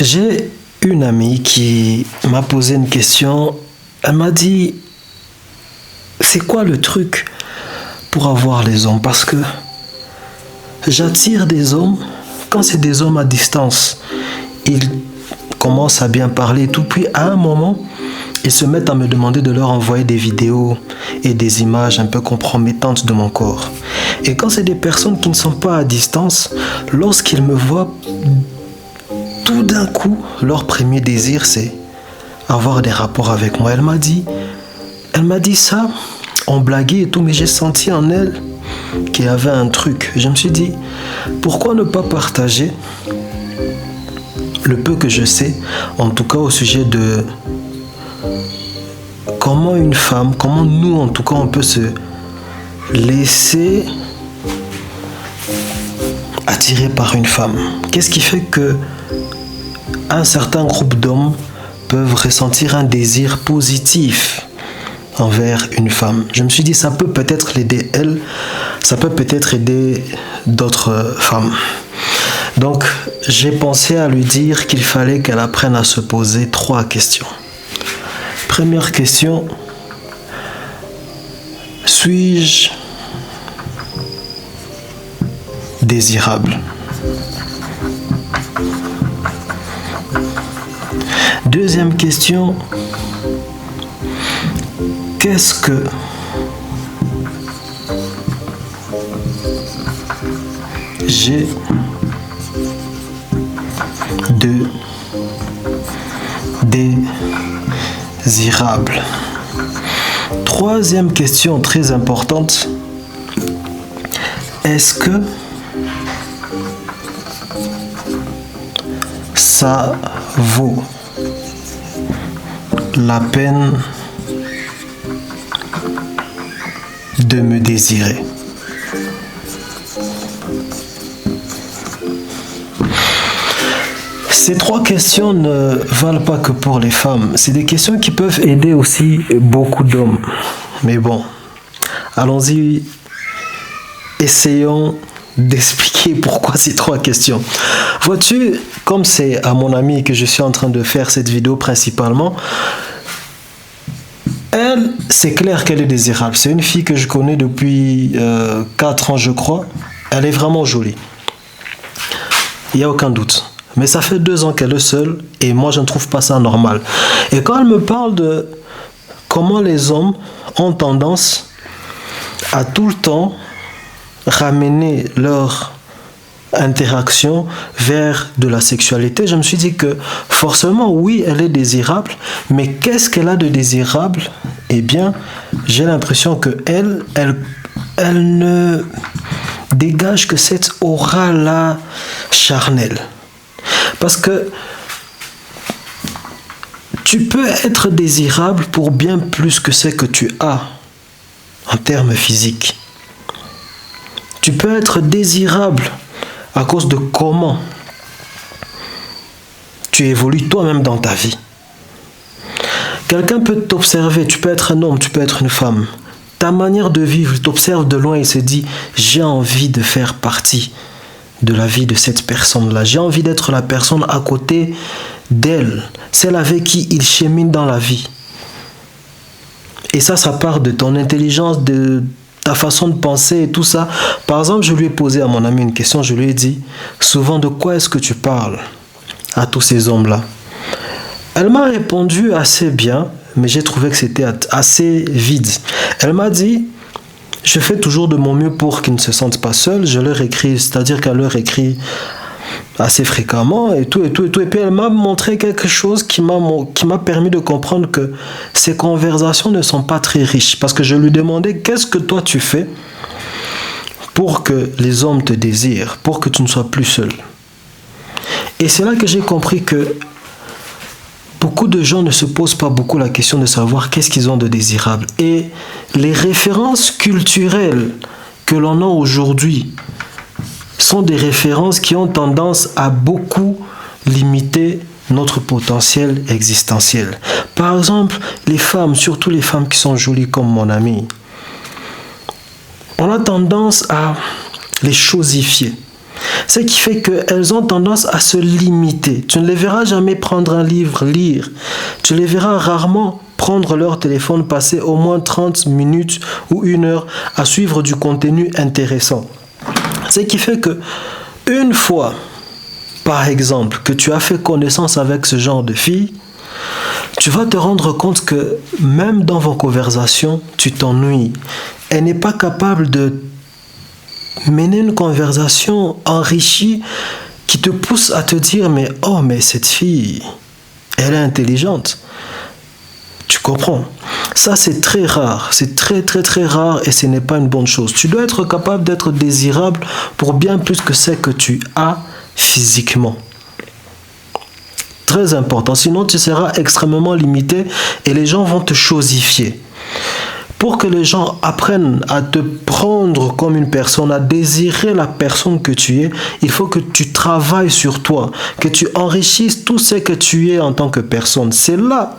J'ai une amie qui m'a posé une question. Elle m'a dit, c'est quoi le truc pour avoir les hommes? Parce que j'attire des hommes quand c'est des hommes à distance. Ils commencent à bien parler et tout. Puis à un moment, ils se mettent à me demander de leur envoyer des vidéos et des images un peu compromettantes de mon corps. Et quand c'est des personnes qui ne sont pas à distance, lorsqu'ils me voient, tout d'un coup, leur premier désir, c'est avoir des rapports avec moi. Elle m'a dit ça, on blaguait et tout, mais j'ai senti en elle qu'il y avait un truc. Je me suis dit, pourquoi ne pas partager le peu que je sais, en tout cas au sujet de comment une femme, comment nous en tout cas on peut se laisser attirer par une femme. Qu'est-ce qui fait que un certain groupe d'hommes peuvent ressentir un désir positif envers une femme? Je me suis dit, ça peut peut-être l'aider elle, ça peut peut-être aider d'autres femmes. Donc, j'ai pensé à lui dire qu'il fallait qu'elle apprenne à se poser 3 questions. Première question, suis-je désirable? Deuxième question, qu'est-ce que j'ai de désirable? Troisième question très importante, est-ce que ça vaut la peine de me désirer? Ces 3 questions ne valent pas que pour les femmes. C'est des questions qui peuvent aider aussi beaucoup d'hommes. Mais bon, allons-y, essayons d'expliquer pourquoi ces 3 questions. Vois-tu, comme c'est à mon amie que je suis en train de faire cette vidéo principalement, elle, c'est clair qu'elle est désirable. C'est une fille que je connais depuis 4 ans, je crois. Elle est vraiment jolie. Il n'y a aucun doute. Mais ça fait 2 ans qu'elle est seule et moi, je ne trouve pas ça normal. Et quand elle me parle de comment les hommes ont tendance à tout le temps ramener leur interaction vers de la sexualité, je me suis dit que forcément, oui, elle est désirable, mais qu'est-ce qu'elle a de désirable? Eh bien, j'ai l'impression que elle ne dégage que cette aura-là charnelle. Parce que tu peux être désirable pour bien plus que ce que tu as en termes physiques. Tu peux être désirable à cause de comment tu évolues toi-même dans ta vie. Quelqu'un peut t'observer, tu peux être un homme, tu peux être une femme. Ta manière de vivre, il t'observe de loin et se dit, j'ai envie de faire partie de la vie de cette personne-là. J'ai envie d'être la personne à côté d'elle, celle avec qui il chemine dans la vie. Et ça part de ton intelligence, de ta façon de penser et tout ça. Par exemple, je lui ai posé à mon ami une question, je lui ai dit, souvent de quoi est-ce que tu parles à tous ces hommes-là? Elle m'a répondu assez bien, mais j'ai trouvé que c'était assez vide. Elle m'a dit, je fais toujours de mon mieux pour qu'ils ne se sentent pas seuls. Je leur écris, c'est-à-dire qu'elle leur écrit assez fréquemment et tout. Et puis elle m'a montré quelque chose qui m'a permis de comprendre que ces conversations ne sont pas très riches. Parce que je lui demandais, qu'est-ce que toi tu fais pour que les hommes te désirent, pour que tu ne sois plus seul? Et c'est là que j'ai compris que beaucoup de gens ne se posent pas beaucoup la question de savoir qu'est-ce qu'ils ont de désirable. Et les références culturelles que l'on a aujourd'hui sont des références qui ont tendance à beaucoup limiter notre potentiel existentiel. Par exemple, les femmes, surtout les femmes qui sont jolies comme mon amie, on a tendance à les chosifier. Ce qui fait qu'elles ont tendance à se limiter. Tu ne les verras jamais prendre un livre, lire. Tu les verras rarement prendre leur téléphone, passer au moins 30 minutes ou 1 heure à suivre du contenu intéressant. Ce qui fait que une fois, par exemple, que tu as fait connaissance avec ce genre de fille, tu vas te rendre compte que même dans vos conversations, tu t'ennuies. Elle n'est pas capable de mener une conversation enrichie qui te pousse à te dire mais cette fille, elle est intelligente. Tu comprends? Ça, c'est très rare. C'est très, très, très rare et ce n'est pas une bonne chose. Tu dois être capable d'être désirable pour bien plus que ce que tu as physiquement. Très important. Sinon, tu seras extrêmement limité et les gens vont te chosifier. Pour que les gens apprennent à te prendre comme une personne, à désirer la personne que tu es, il faut que tu travailles sur toi, que tu enrichisses tout ce que tu es en tant que personne. C'est là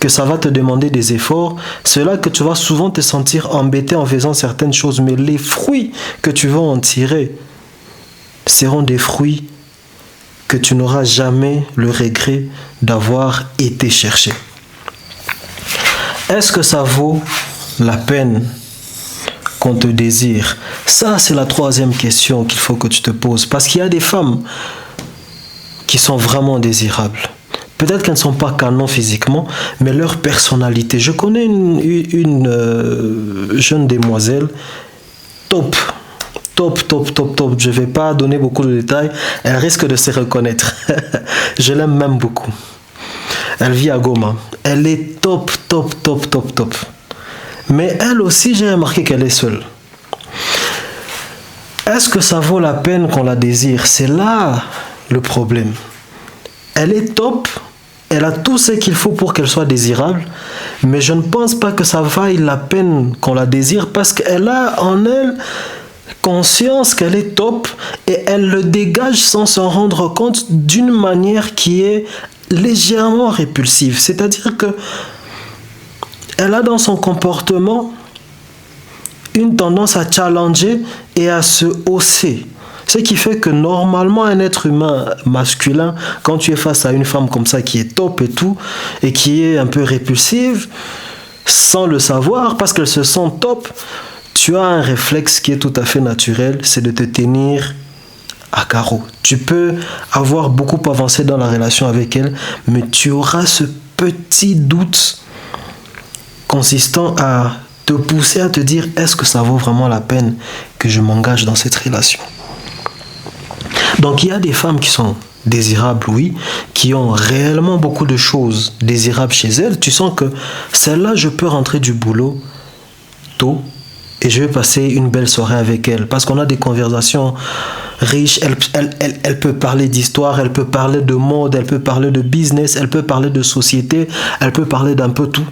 que ça va te demander des efforts. C'est là que tu vas souvent te sentir embêté en faisant certaines choses. Mais les fruits que tu vas en tirer seront des fruits que tu n'auras jamais le regret d'avoir été chercher. Est-ce que ça vaut la peine qu'on te désire? Ça, c'est la troisième question qu'il faut que tu te poses. Parce qu'il y a des femmes qui sont vraiment désirables. Peut-être qu'elles ne sont pas canon physiquement, mais leur personnalité. Je connais une jeune demoiselle top. Je ne vais pas donner beaucoup de détails. Elle risque de se reconnaître. Je l'aime même beaucoup. Elle vit à Goma. Elle est top. Mais elle aussi, j'ai remarqué qu'elle est seule. Est-ce que ça vaut la peine qu'on la désire? C'est là le problème. Elle est top. Elle a tout ce qu'il faut pour qu'elle soit désirable. Mais je ne pense pas que ça vaille la peine qu'on la désire parce qu'elle a en elle conscience qu'elle est top et elle le dégage sans s'en rendre compte d'une manière qui est légèrement répulsive. C'est-à-dire que elle a dans son comportement une tendance à challenger et à se hausser. Ce qui fait que normalement un être humain masculin, quand tu es face à une femme comme ça qui est top et tout, et qui est un peu répulsive, sans le savoir, parce qu'elle se sent top, tu as un réflexe qui est tout à fait naturel, c'est de te tenir à carreau. Tu peux avoir beaucoup avancé dans la relation avec elle, mais tu auras ce petit doute consistant à te pousser à te dire est-ce que ça vaut vraiment la peine que je m'engage dans cette relation? Donc il y a des femmes qui sont désirables, oui, qui ont réellement beaucoup de choses désirables chez elles. Tu sens que celle-là, je peux rentrer du boulot tôt et je vais passer une belle soirée avec elle parce qu'on a des conversations riches. Elle peut parler d'histoire, elle peut parler de mode, elle peut parler de business, elle peut parler de société, elle peut parler d'un peu tout.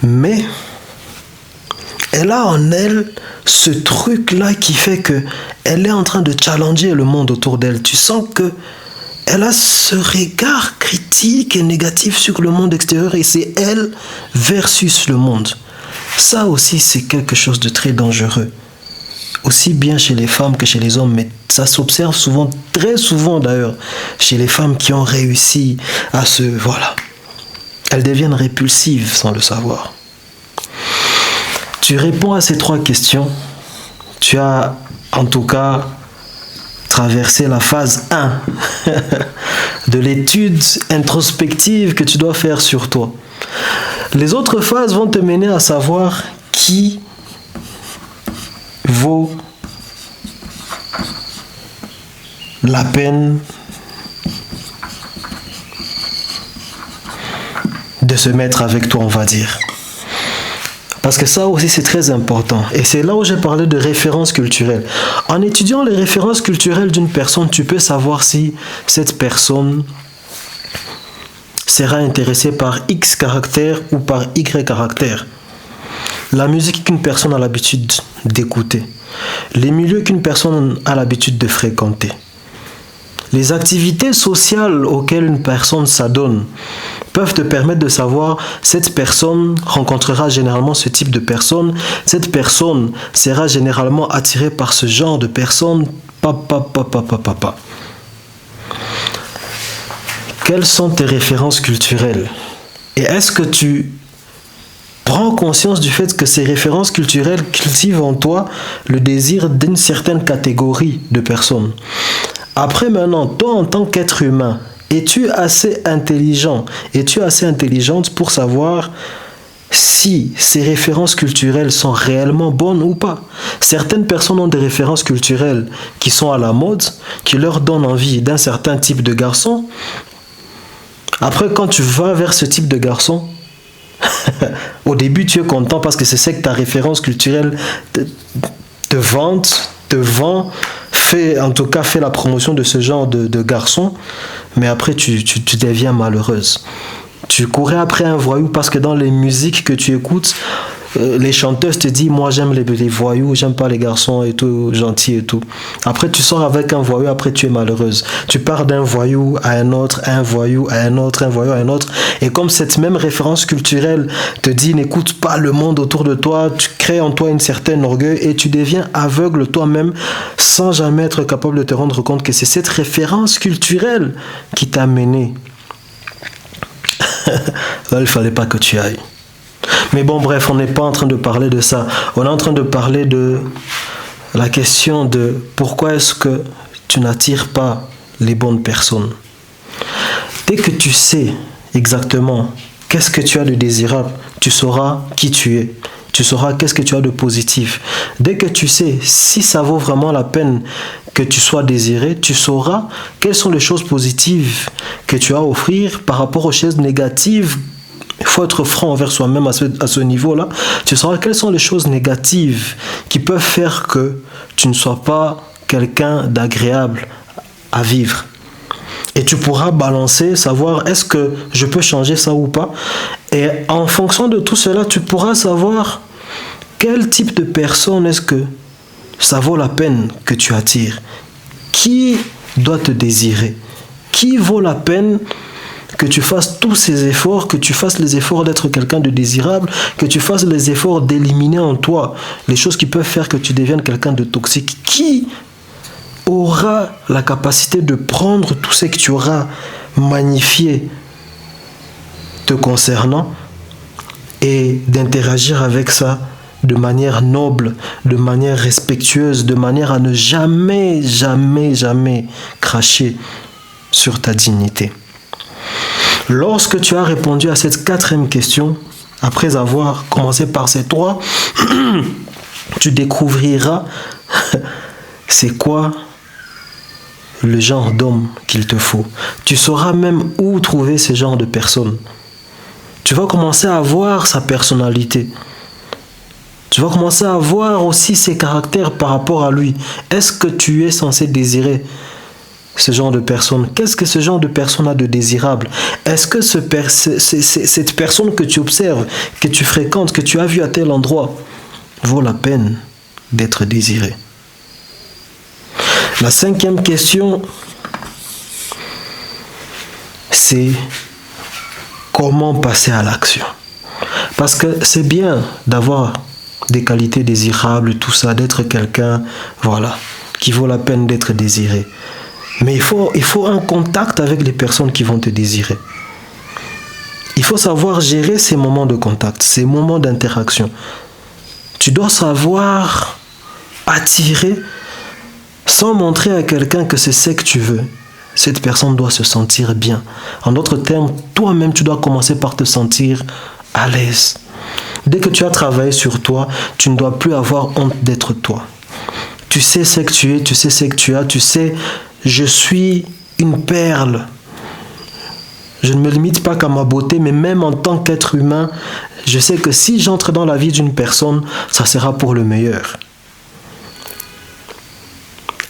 Mais elle a en elle ce truc-là qui fait que elle est en train de challenger le monde autour d'elle. Tu sens que elle a ce regard critique et négatif sur le monde extérieur et c'est elle versus le monde. Ça aussi, c'est quelque chose de très dangereux. Aussi bien chez les femmes que chez les hommes, mais ça s'observe souvent, très souvent d'ailleurs, chez les femmes qui ont réussi à se... Voilà. Elles deviennent répulsives sans le savoir. Tu réponds à ces 3 questions. Tu as en tout cas traversé la phase 1 de l'étude introspective que tu dois faire sur toi. Les autres phases vont te mener à savoir qui vaut la peine de se mettre avec toi, on va dire. Parce que ça aussi, c'est très important. Et c'est là où j'ai parlé de références culturelles. En étudiant les références culturelles d'une personne, tu peux savoir si cette personne sera intéressée par X caractère ou par Y caractère. La musique qu'une personne a l'habitude d'écouter. Les milieux qu'une personne a l'habitude de fréquenter. Les activités sociales auxquelles une personne s'adonne peuvent te permettre de savoir cette personne rencontrera généralement ce type de personne, cette personne sera généralement attirée par ce genre de personne Papa. Quelles sont tes références culturelles? Et est-ce que tu prends conscience du fait que ces références culturelles cultivent en toi le désir d'une certaine catégorie de personnes? Après maintenant, toi en tant qu'être humain, es-tu assez intelligent, es-tu assez intelligente pour savoir si ces références culturelles sont réellement bonnes ou pas? Certaines personnes ont des références culturelles qui sont à la mode, qui leur donnent envie d'un certain type de garçon. Après, quand tu vas vers ce type de garçon, au début, tu es content parce que c'est ça que ta référence culturelle te vend, fait la promotion de ce genre de garçon, mais après, tu deviens malheureuse. Tu courais après un voyou parce que dans les musiques que tu écoutes, les chanteuses te disent, moi j'aime les voyous, j'aime pas les garçons et tout, gentils et tout. Après tu sors avec un voyou, après tu es malheureuse. Tu pars d'un voyou à un autre, un voyou à un autre, un voyou à un autre. Et comme cette même référence culturelle te dit, n'écoute pas le monde autour de toi, tu crées en toi une certaine orgueil et tu deviens aveugle toi-même sans jamais être capable de te rendre compte que c'est cette référence culturelle qui t'a mené. Là, il fallait pas que tu ailles. Mais bon, bref, on n'est pas en train de parler de ça. On est en train de parler de la question de pourquoi est-ce que tu n'attires pas les bonnes personnes. Dès que tu sais exactement qu'est-ce que tu as de désirable, tu sauras qui tu es. Tu sauras qu'est-ce que tu as de positif. Dès que tu sais si ça vaut vraiment la peine que tu sois désiré, tu sauras quelles sont les choses positives que tu as à offrir par rapport aux choses négatives. Il faut être franc envers soi-même à ce niveau-là. Tu sauras quelles sont les choses négatives qui peuvent faire que tu ne sois pas quelqu'un d'agréable à vivre. Et tu pourras balancer, savoir est-ce que je peux changer ça ou pas. Et en fonction de tout cela, tu pourras savoir quel type de personne est-ce que ça vaut la peine que tu attires. Qui doit te désirer? Qui vaut la peine que tu fasses tous ces efforts, que tu fasses les efforts d'être quelqu'un de désirable, que tu fasses les efforts d'éliminer en toi les choses qui peuvent faire que tu deviennes quelqu'un de toxique. Qui aura la capacité de prendre tout ce que tu auras magnifié te concernant et d'interagir avec ça de manière noble, de manière respectueuse, de manière à ne jamais cracher sur ta dignité. Lorsque tu as répondu à cette 4e question, après avoir commencé par ces 3, tu découvriras c'est quoi le genre d'homme qu'il te faut. Tu sauras même où trouver ce genre de personne. Tu vas commencer à voir sa personnalité. Tu vas commencer à voir aussi ses caractères par rapport à lui. Est-ce que tu es censé désirer ce genre de personne? Qu'est-ce que ce genre de personne a de désirable? Est-ce que cette personne que tu observes, que tu fréquentes, que tu as vue à tel endroit, vaut la peine d'être désirée? La 5e question, c'est comment passer à l'action? Parce que c'est bien d'avoir des qualités désirables, tout ça, d'être quelqu'un, voilà, qui vaut la peine d'être désiré. Mais il faut un contact avec les personnes qui vont te désirer. Il faut savoir gérer ces moments de contact, ces moments d'interaction. Tu dois savoir attirer sans montrer à quelqu'un que c'est ce que tu veux. Cette personne doit se sentir bien. En d'autres termes, toi-même, tu dois commencer par te sentir à l'aise. Dès que tu as travaillé sur toi, tu ne dois plus avoir honte d'être toi. Tu sais ce que tu es, tu sais ce que tu as, tu sais, je suis une perle. Je ne me limite pas qu'à ma beauté, mais même en tant qu'être humain, je sais que si j'entre dans la vie d'une personne, ça sera pour le meilleur.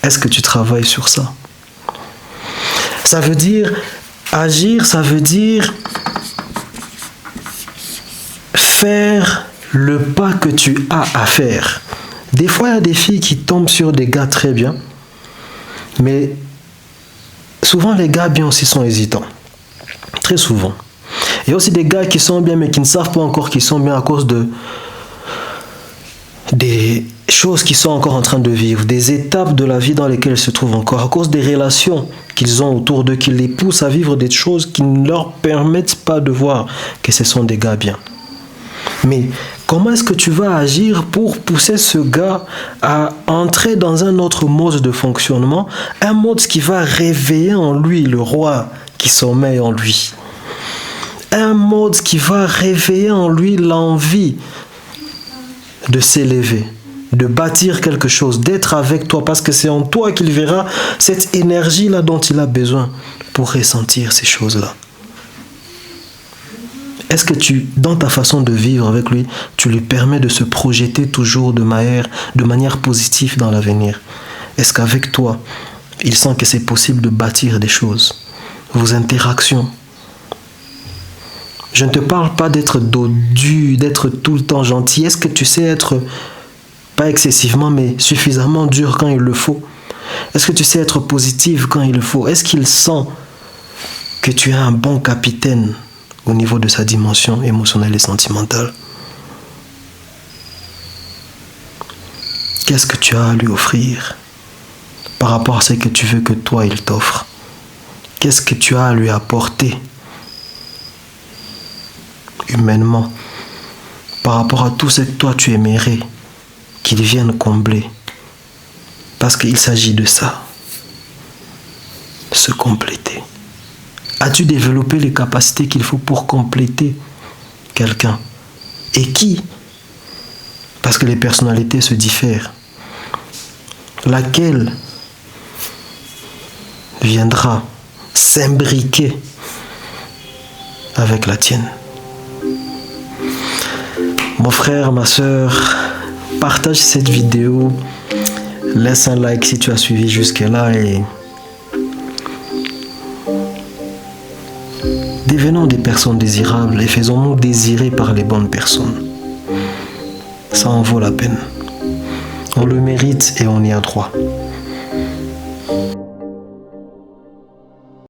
Est-ce que tu travailles sur ça? Ça veut dire agir, ça veut dire faire le pas que tu as à faire. Des fois, il y a des filles qui tombent sur des gars très bien, mais souvent les gars bien aussi sont hésitants. Très souvent. Il y a aussi des gars qui sont bien, mais qui ne savent pas encore qu'ils sont bien à cause des choses qu'ils sont encore en train de vivre, des étapes de la vie dans lesquelles ils se trouvent encore, à cause des relations qu'ils ont autour d'eux, qui les poussent à vivre des choses qui ne leur permettent pas de voir que ce sont des gars bien. Mais comment est-ce que tu vas agir pour pousser ce gars à entrer dans un autre mode de fonctionnement, un mode qui va réveiller en lui le roi qui sommeille en lui, un mode qui va réveiller en lui l'envie de s'élever, de bâtir quelque chose, d'être avec toi, parce que c'est en toi qu'il verra cette énergie-là dont il a besoin pour ressentir ces choses-là. Est-ce que dans ta façon de vivre avec lui, tu lui permets de se projeter toujours de manière positive dans l'avenir? Est-ce qu'avec toi, il sent que c'est possible de bâtir des choses? Vos interactions. Je ne te parle pas d'être dodu, d'être tout le temps gentil. Est-ce que tu sais être, pas excessivement, mais suffisamment dur quand il le faut? Est-ce que tu sais être positive quand il le faut? Est-ce qu'il sent que tu es un bon capitaine au niveau de sa dimension émotionnelle et sentimentale? Qu'est-ce que tu as à lui offrir par rapport à ce que tu veux que toi, il t'offre? Qu'est-ce que tu as à lui apporter humainement par rapport à tout ce que toi, tu aimerais qu'il vienne combler? Parce qu'il s'agit de ça. Se compléter. As-tu développé les capacités qu'il faut pour compléter quelqu'un? Et qui? Parce que les personnalités se diffèrent. Laquelle viendra s'imbriquer avec la tienne? Mon frère, ma soeur, partage cette vidéo. Laisse un like si tu as suivi jusque-là et devenons des personnes désirables et faisons-nous désirer par les bonnes personnes. Ça en vaut la peine. On le mérite et on y a droit.